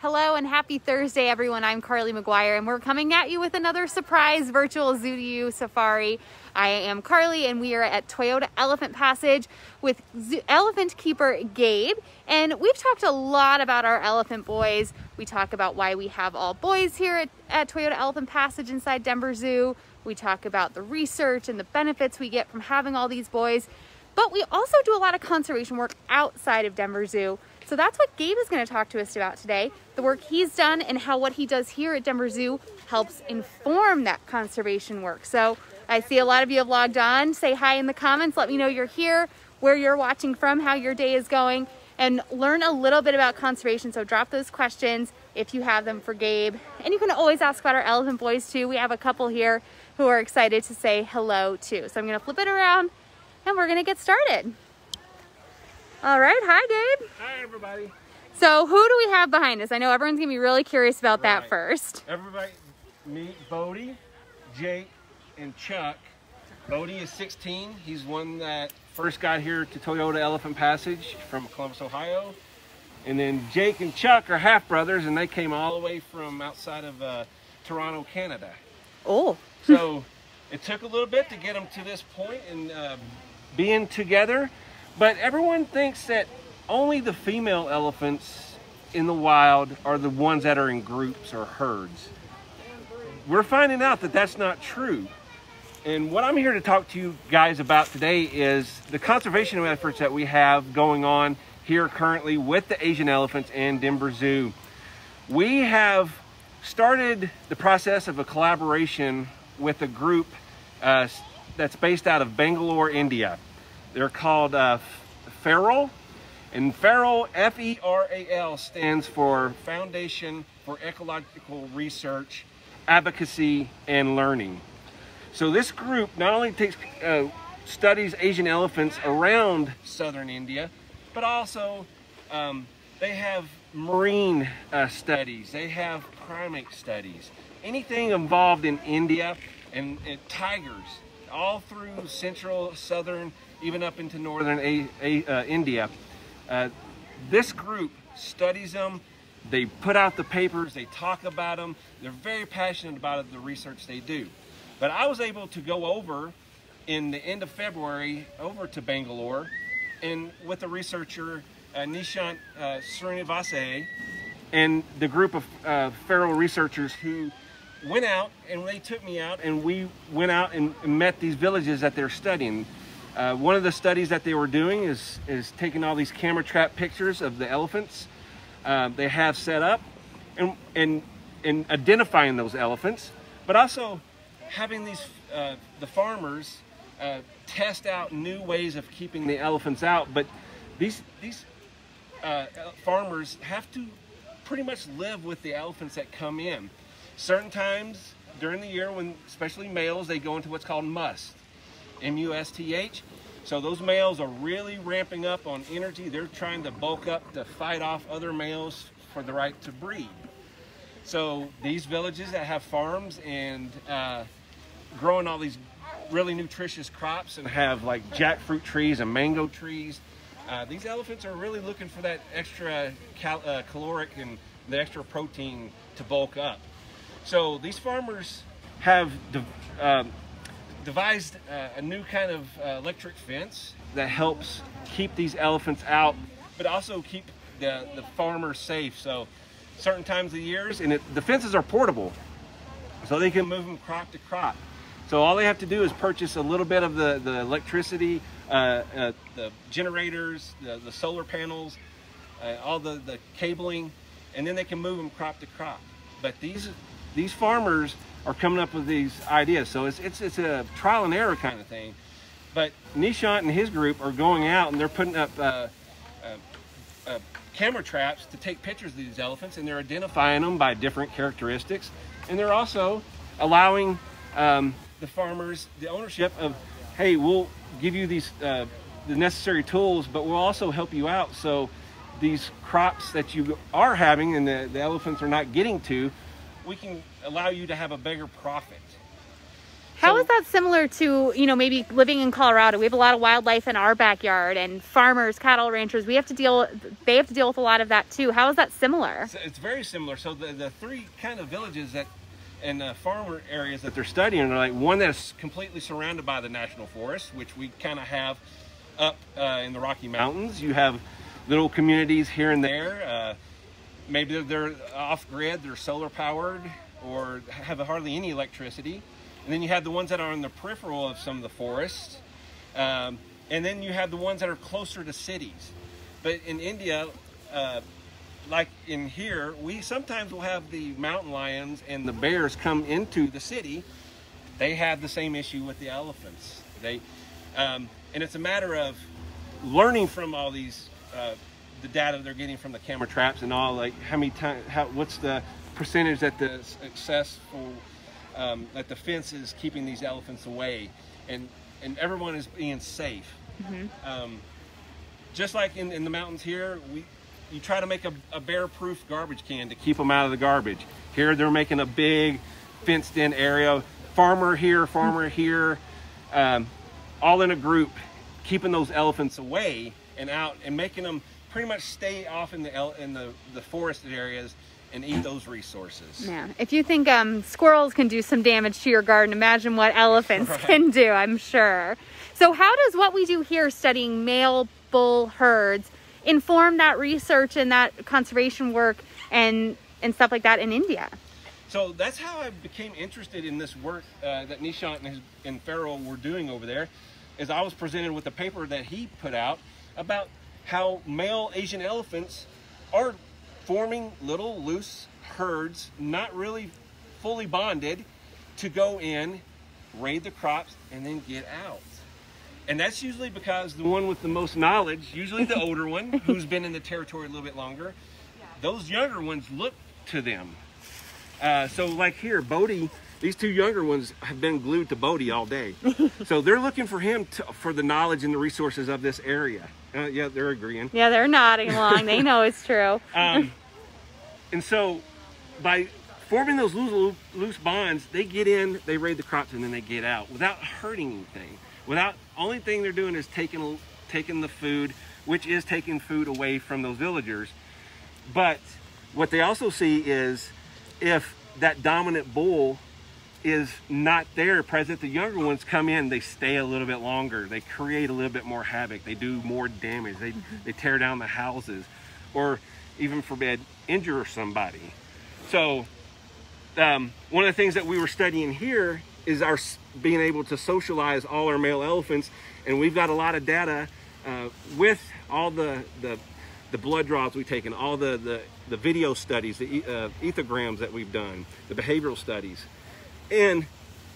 Hello and happy Thursday, everyone. I'm Carly McGuire, and we're coming at you with another surprise virtual Zoo to You safari. I am Carly, and we are at Toyota Elephant Passage with elephant keeper Gabe. And we've talked a lot about our elephant boys. We talk about why we have all boys here at Toyota Elephant Passage inside Denver Zoo. We talk about the research and the benefits we get from having all these boys. But we also do a lot of conservation work outside of Denver Zoo. So that's what Gabe is going to talk to us about today, the work he's done and how what he does here at Denver Zoo helps inform that conservation work. So I see a lot of you have logged on. Say hi in the comments. Let me know you're here, where you're watching from, how your day is going, and learn a little bit about conservation. So drop those questions if you have them for Gabe. And you can always ask about our elephant boys too. We have a couple here who are excited to say hello too. So I'm going to flip it around and we're going to get started. All right, hi Gabe. Hi everybody. So who do we have behind us? I know everyone's gonna be really curious about that first. Everybody meet Bodie, Jake, and Chuck. Bodie is 16. He's one that first got here to Toyota Elephant Passage from Columbus, Ohio. And then Jake and Chuck are half brothers, and they came all the way from outside of Toronto, Canada. Oh. So it took a little bit to get them to this point and being together. But everyone thinks that only the female elephants in the wild are the ones that are in groups or herds. We're finding out that that's not true. And what I'm here to talk to you guys about today is the conservation efforts that we have going on here currently with the Asian elephants and Denver Zoo. We have started the process of a collaboration with a group that's based out of Bangalore, India. They're called FERAL, and FERAL, F-E-R-A-L, stands for Foundation for Ecological Research, Advocacy, and Learning. So this group not only studies Asian elephants around southern India, but also they have marine studies, they have primate studies, anything involved in India, and tigers, all through central, southern, even up into northern India. This group studies them, they put out the papers, they talk about them, they're very passionate about the research they do. But I was able to go over in the end of February over to Bangalore and with the researcher Nishant Srinivase and the group of feral researchers who went out, and they took me out, and we went out and met these villages that they're studying. One of the studies that they were doing is taking all these camera trap pictures of the elephants they have set up and identifying those elephants, but also having these the farmers test out new ways of keeping the elephants out. But these farmers have to pretty much live with the elephants that come in. Certain times during the year, when especially males, they go into what's called must, M-U-S-T-H. So those males are really ramping up on energy. They're trying to bulk up to fight off other males for the right to breed. So these villages that have farms and growing all these really nutritious crops and have like jackfruit trees and mango trees, these elephants are really looking for that extra caloric and the extra protein to bulk up. So these farmers have devised a new kind of electric fence that helps keep these elephants out, but also keep the farmers safe. So certain times of the years, and the fences are portable, so they can move them crop to crop. So all they have to do is purchase a little bit of the electricity, the generators, the solar panels, all the cabling, and then they can move them crop to crop. But these farmers are coming up with these ideas. So it's a trial and error kind of thing. But Nishant and his group are going out and they're putting up camera traps to take pictures of these elephants, and they're identifying them by different characteristics. And they're also allowing the farmers the ownership of, hey, we'll give you these the necessary tools, but we'll also help you out. So these crops that you are having and the elephants are not getting to, we can allow you to have a bigger profit. How is that similar to, you know, maybe living in Colorado? We have a lot of wildlife in our backyard, and farmers, cattle ranchers, they have to deal with a lot of that too. How is that similar? It's very similar. So the three kind of villages that and farmer areas that they're studying are like one that's completely surrounded by the national forest, which we kind of have up in the Rocky Mountains. You have little communities here and there. Maybe they're off grid, they're solar powered, or have hardly any electricity. And then you have the ones that are on the peripheral of some of the forests. And then you have the ones that are closer to cities. But in India, like in here, we sometimes will have the mountain lions and the bears come into the city. They have the same issue with the elephants. And it's a matter of learning from all these, the data they're getting from the camera traps and all, like how many times, what's the percentage that the successful, that the fence is keeping these elephants away, and everyone is being safe. Mm-hmm. Just like in the mountains here, you try to make a bear-proof garbage can to keep them out of the garbage. Here they're making a big fenced-in area. Farmer here, all in a group, keeping those elephants away and out, and making them pretty much stay off in the forested areas and eat those resources. Yeah, if you think squirrels can do some damage to your garden, imagine what elephants can do, I'm sure. So how does what we do here studying male bull herds inform that research and that conservation work and stuff like that in India? So that's how I became interested in this work that Nishant and Farrell were doing over there, is I was presented with a paper that he put out about how male Asian elephants are forming little loose herds, not really fully bonded, to go in, raid the crops, and then get out. And that's usually because the one with the most knowledge, usually the older one, who's been in the territory a little bit longer, those younger ones look to them. So like here, Bodhi, these two younger ones have been glued to Bodhi all day. So they're looking for him for the knowledge and the resources of this area. Yeah, they're agreeing. Yeah, they're nodding along. They know it's true. And so by forming those loose bonds, they get in, they raid the crops, and then they get out without hurting anything. Only thing they're doing is taking the food, which is taking food away from those villagers. But what they also see is if that dominant bull is not there present, the younger ones come in, they stay a little bit longer, they create a little bit more havoc, they do more damage, they tear down the houses, or even forbid injure somebody. So one of the things that we were studying here is our being able to socialize all our male elephants, and we've got a lot of data with all the blood draws we've taken, all the video studies, the ethograms that we've done, the behavioral studies, and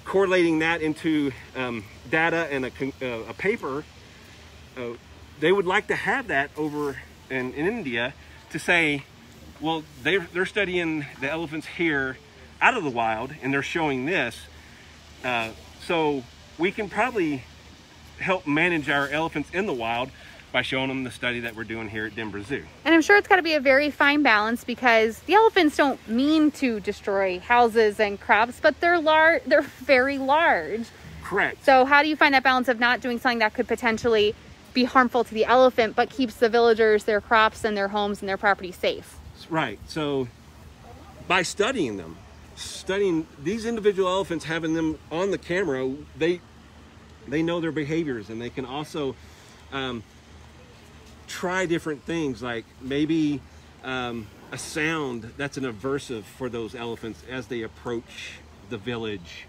correlating that into data and a paper. They would like to have that over in India to say, well, they're studying the elephants here out of the wild, and they're showing this. So we can probably help manage our elephants in the wild by showing them the study that we're doing here at Denver Zoo. And I'm sure it's got to be a very fine balance, because the elephants don't mean to destroy houses and crops, but they're very large. Correct. So how do you find that balance of not doing something that could potentially be harmful to the elephant, but keeps the villagers, their crops and their homes and their property safe? Right. So by studying them, studying these individual elephants, having them on the camera, they know their behaviors, and they can also try different things, like maybe a sound that's an aversive for those elephants as they approach the village,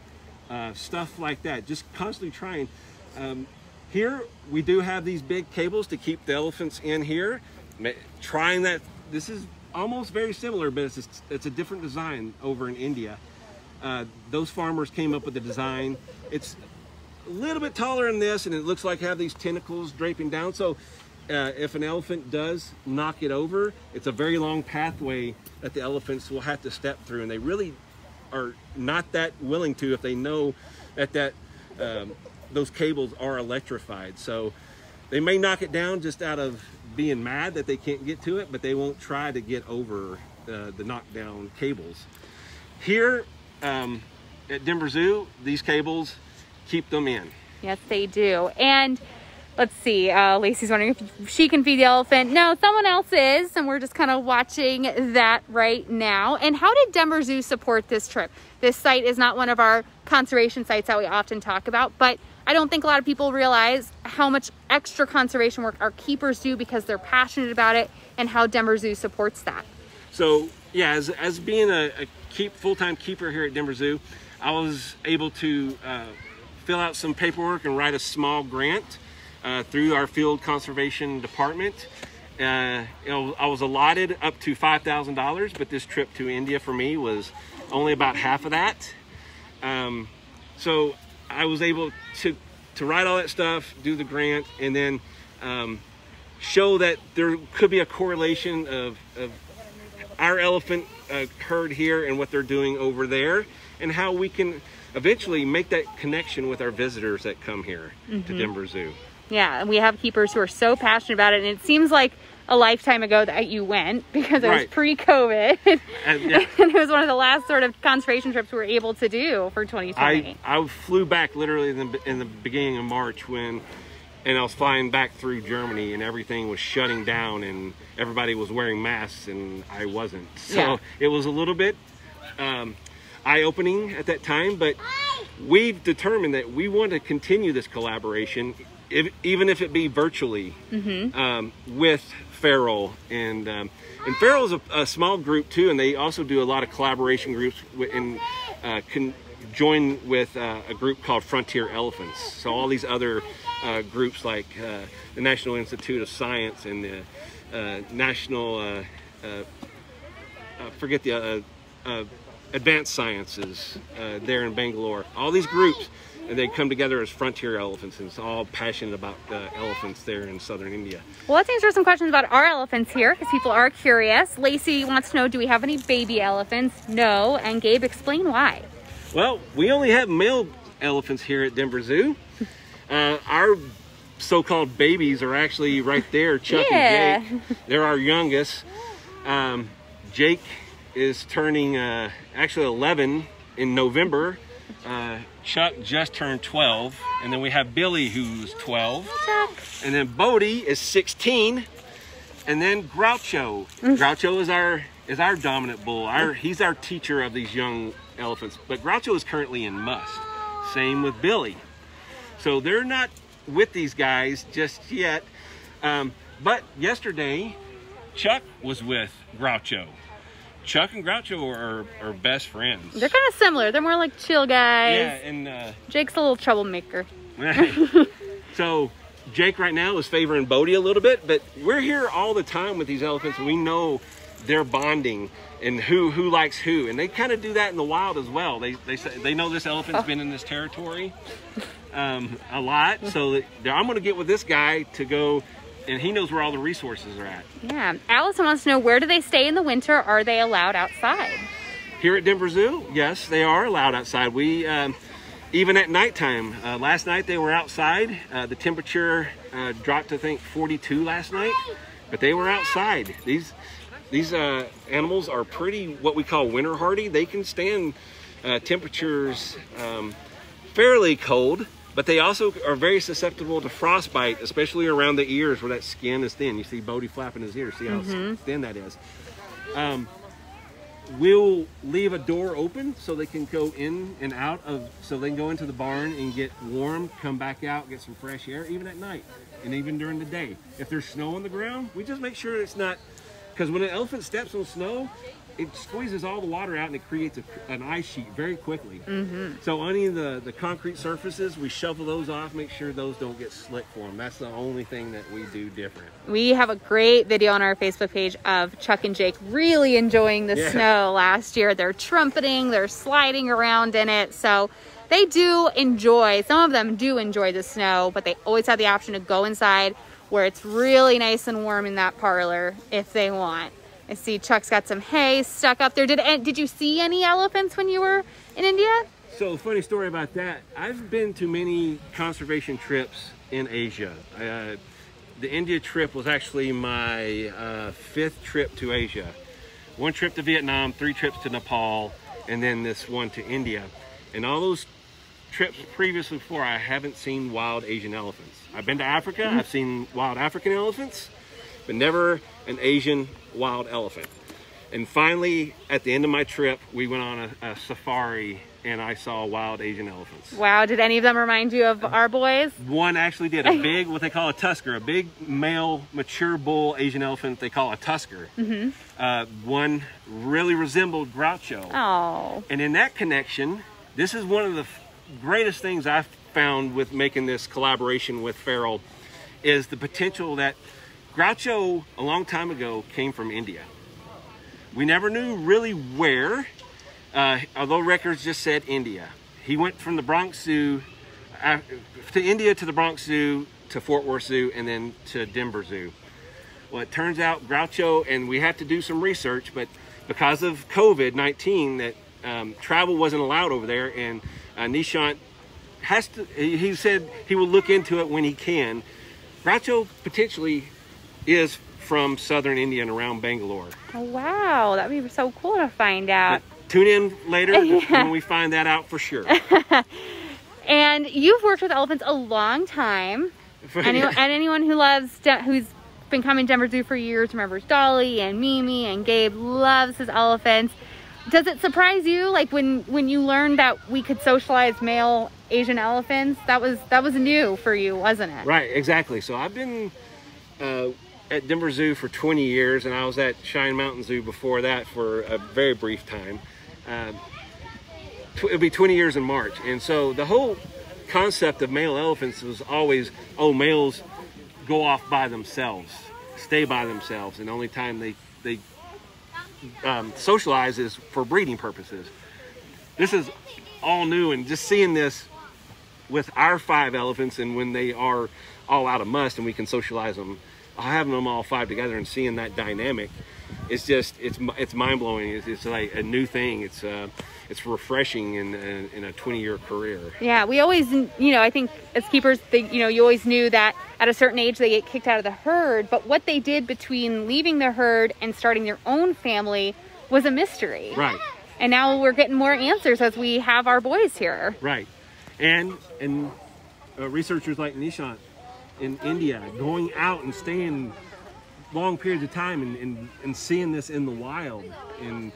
stuff like that. Just constantly trying. Here we do have these big cables to keep the elephants in here. Trying that. This is almost very similar, but it's a different design over in India. Those farmers came up with the design. It's a little bit taller than this, and it looks like have these tentacles draping down. So if an elephant does knock it over, it's a very long pathway that the elephants will have to step through, and they really are not that willing to if they know that those cables are electrified. So they may knock it down just out of being mad that they can't get to it, but they won't try to get over the knockdown cables. Here, at Denver Zoo, these cables keep them in. Yes, they do. And let's see, Lacey's wondering if she can feed the elephant. No, someone else is, and we're just kind of watching that right now. And how did Denver Zoo support this trip? This site is not one of our conservation sites that we often talk about, but I don't think a lot of people realize how much extra conservation work our keepers do because they're passionate about it, and how Denver Zoo supports that. So yeah, as being a full-time keeper here at Denver Zoo, I was able to fill out some paperwork and write a small grant through our field conservation department. I was allotted up to $5,000, but this trip to India for me was only about half of that. So I was able to write all that stuff, do the grant, and then show that there could be a correlation of our elephant herd here and what they're doing over there, and how we can eventually make that connection with our visitors that come here to Denver Zoo. Yeah, and we have keepers who are so passionate about it, and it seems like a lifetime ago that you went, because it was pre-COVID. And it was one of the last sort of conservation trips we were able to do for 2020. I flew back literally in the beginning of March and I was flying back through Germany, and everything was shutting down and everybody was wearing masks and I wasn't. So it was a little bit eye-opening at that time, but we've determined that we want to continue this collaboration, even if it be virtually, with Feral. And Feral is a small group too, and they also do a lot of collaboration groups and can join with a group called Frontier Elephants. So all these other groups like the National Institute of Science and the National, forget the Advanced Sciences there in Bangalore. All these groups, and they come together as Frontier Elephants, and it's all passionate about elephants there in southern India. Well, let's answer some questions about our elephants here, because people are curious. Lacey wants to know, do we have any baby elephants? No. And Gabe, explain why. Well, we only have male elephants here at Denver Zoo. Our so-called babies are actually right there, Chuck and Jake. They're our youngest. Jake is turning actually 11 in November. Chuck just turned 12, and then we have Billy, who's 12, and then Bodie is 16, and then Groucho. Groucho is our dominant bull. He's our teacher of these young elephants, but Groucho is currently in must. Same with Billy. So they're not with these guys just yet, but yesterday Chuck was with Groucho. Chuck and Groucho are best friends. They're kind of similar. They're more like chill guys. Yeah, and Jake's a little troublemaker. So Jake right now is favoring Bodie a little bit, but we're here all the time with these elephants. We know they're bonding and who likes who, and they kind of do that in the wild as well. They know this elephant's been in this territory a lot, so I'm going to get with this guy to go. And he knows where all the resources are at. Yeah. Allison wants to know, where do they stay in the winter? Are they allowed outside? Here at Denver Zoo, yes, they are allowed outside. We, even at nighttime, last night they were outside. The temperature dropped to, I think, 42 last night, but they were outside. These animals are pretty, what we call winter hardy. They can stand temperatures fairly cold, but they also are very susceptible to frostbite, especially around the ears where that skin is thin. You see Bodie flapping his ears. See how thin that is. We'll leave a door open so they can go in and out so they can go into the barn and get warm, come back out, get some fresh air, even at night and even during the day. If there's snow on the ground, we just make sure it's not, because when an elephant steps on snow, it squeezes all the water out and it creates an ice sheet very quickly. So any of the concrete surfaces, we shovel those off, make sure those don't get slick for them. That's the only thing that we do different. We have a great video on our Facebook page of Chuck and Jake really enjoying the snow last year. They're trumpeting, they're sliding around in it. So they do enjoy, some of them do enjoy the snow, but they always have the option to go inside where it's really nice and warm in that parlor if they want. I see Chuck's got some hay stuck up there. Did you see any elephants when you were in India? So, funny story about that. I've been to many conservation trips in Asia. The India trip was actually my 5th trip to Asia. 1 trip to Vietnam, 3 trips to Nepal, and then this one to India. And all those trips previously before, I haven't seen wild Asian elephants. I've been to Africa, I've seen wild African elephants, but never an Asian wild elephant. And finally, at the end of my trip, we went on a safari and I saw wild Asian elephants. Wow, did any of them remind you of our boys? One actually did, a big, what they call a tusker, a big male mature bull Asian elephant they call a tusker. One really resembled Groucho. Oh. And in that connection, this is one of the greatest things I've found with making this collaboration with Feral, is the potential that Groucho, a long time ago, came from India. We never knew really where, although records just said India. He went from the Bronx Zoo to India, to the Bronx Zoo, to Fort Worth Zoo, and then to Denver Zoo. Well, it turns out Groucho, and we had to do some research, but because of COVID-19, that travel wasn't allowed over there, and Nishant he said he will look into it when he can. Groucho potentially is from southern India and around Bangalore. Oh, wow, that'd be so cool to find out. But tune in later when we find that out for sure. And you've worked with elephants a and anyone who's been coming to Denver Zoo for years remembers Dolly and Mimi, and Gabe loves his elephants. Does it surprise you, like when you learned that we could socialize male Asian elephants? That was new for you, wasn't it? Right, exactly. So I've been at Denver Zoo for 20 years, and I was at Cheyenne Mountain Zoo before that for a very brief time. It'll be 20 years in March. And so the whole concept of male elephants was always, oh, males go off by themselves, stay by themselves, and the only time they socialize is for breeding purposes. This is all new, and just seeing this with our 5 elephants, and when they are all out of must and we can socialize them, having them all 5 together and seeing that dynamic, it's just, it's mind-blowing. It's like a new thing. It's refreshing in a 20-year career. Yeah, we always, I think as keepers, you always knew that at a certain age they get kicked out of the herd, but what they did between leaving the herd and starting their own family was a mystery. Right. And now we're getting more answers as we have our boys here. Right. And researchers like Nishant in India going out and staying long periods of time and seeing this in the wild, and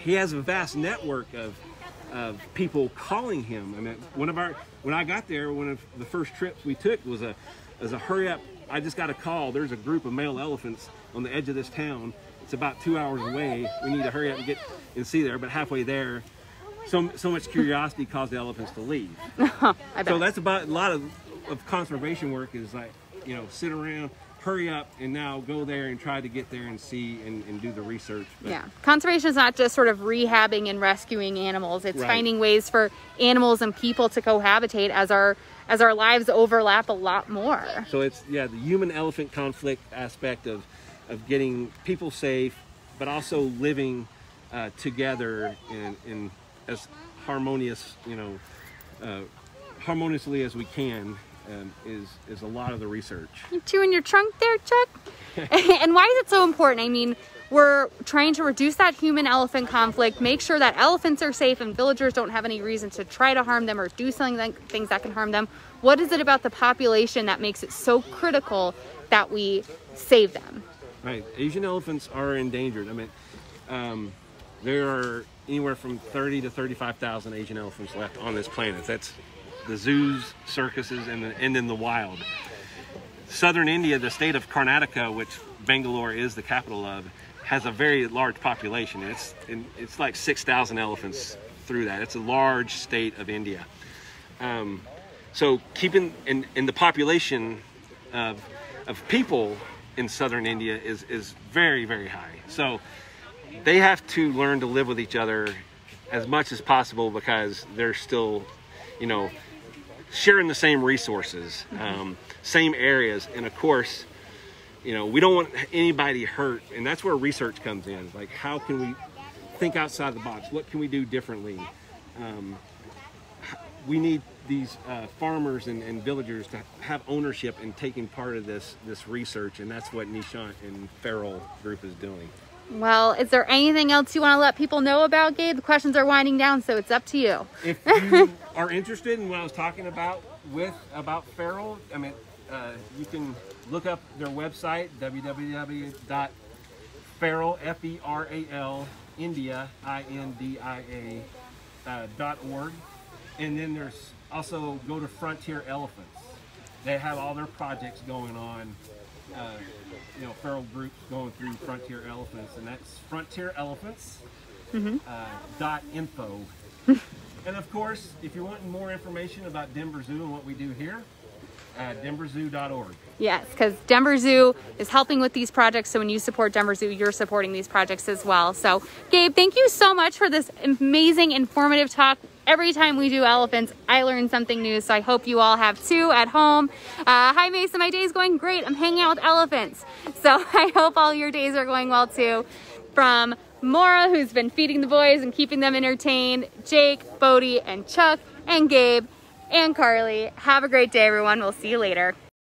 he has a vast network of people calling him. I mean, when I got there, one of the first trips we took was a hurry up, I just got a call, there's a group of male elephants on the edge of this town, it's about 2 hours away, we need to hurry up and get and see there. But halfway there, so much curiosity caused the elephants to leave. I bet. So that's about a lot of conservation work, is like, sit around, hurry up, and now go there and try to get there and see and do the research. But yeah, conservation is not just sort of rehabbing and rescuing animals. It's finding ways for animals and people to cohabitate as our lives overlap a lot more. So it's, the human elephant conflict aspect of getting people safe, but also living together in as harmonious, harmoniously as we can. Is a lot of the research. You chewing your trunk there, Chuck? And why is it so important? I mean, we're trying to reduce that human-elephant conflict, make sure that elephants are safe and villagers don't have any reason to try to harm them or do things that can harm them. What is it about the population that makes it so critical that we save them? Right. Asian elephants are endangered. I mean, there are anywhere from 30 to 35,000 Asian elephants left on this planet. That's the zoos, circuses, and in the wild. Southern India, the state of Karnataka, which Bangalore is the capital of, has a very large population. It's like 6,000 elephants through that. It's a large state of India. So keeping in the population of people in southern India is very, very high. So they have to learn to live with each other as much as possible, because they're still, sharing the same resources, same areas. And of course, we don't want anybody hurt. And that's where research comes in. Like, how can we think outside the box? What can we do differently? We need these farmers and villagers to have ownership in taking part of this research. And that's what Nishant and Feral Group is doing. Well, is there anything else you want to let people know about, Gabe? The questions are winding down, so it's up to you. If you are interested in what I was talking about feral, I mean, you can look up their website, www.feral, F-E-R-A-L, India, INDIA, .org. And then there's also go to Frontier Elephants. They have all their projects going on. You know, feral groups going through Frontier Elephants, and that's frontierelephants.info. And of course, if you're wanting more information about Denver Zoo and what we do here, denverzoo.org. Yes, because Denver Zoo is helping with these projects, so when you support Denver Zoo, you're supporting these projects as well. So, Gabe, thank you so much for this amazing, informative talk. Every time we do elephants, I learn something new, so I hope you all have too at home. Hi, Mason. My day's going great. I'm hanging out with elephants. So I hope all your days are going well too. From Maura, who's been feeding the boys and keeping them entertained, Jake, Bodie, and Chuck, and Gabe, and Carly. Have a great day, everyone. We'll see you later.